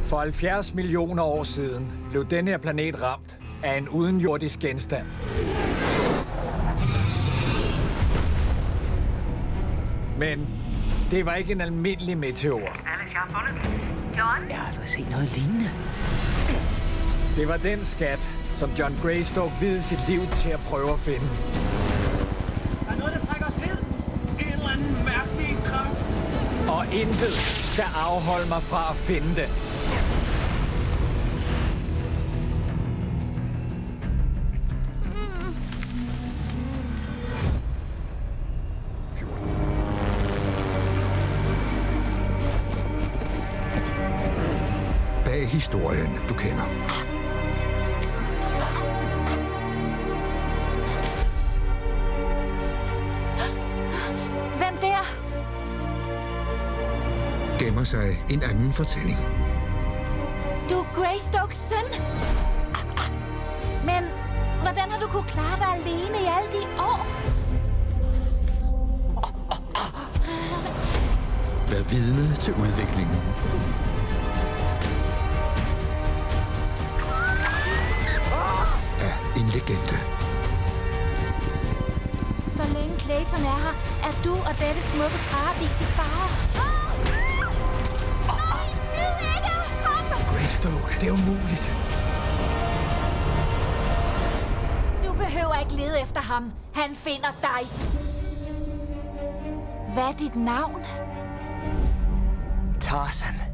For 70 millioner år siden blev denne her planet ramt af en udenjordisk genstand. Men det var ikke en almindelig meteor. Alex, jeg har fundet den. John? Jeg har aldrig set noget lignende. Det var den skat, som John Greystoke viede sit liv til at prøve at finde. Der er noget, der trækker os ned. En eller anden mærkelig kraft. Og intet skal afholde mig fra at finde den. Bag historien, du kender. Hvem der? Gemmer sig en anden fortælling. Du er Greystokes søn? Men hvordan har du kunne klare dig alene i alle de år? Vær vidne til udviklingen. Af en legende. Så længe Clayton er her, er du og dette smukke paradis i fare. Nej, skyd ikke! Kom! Greystoke, det er umuligt. Du behøver ikke lede efter ham. Han finder dig. Hvad er dit navn? Tarzan.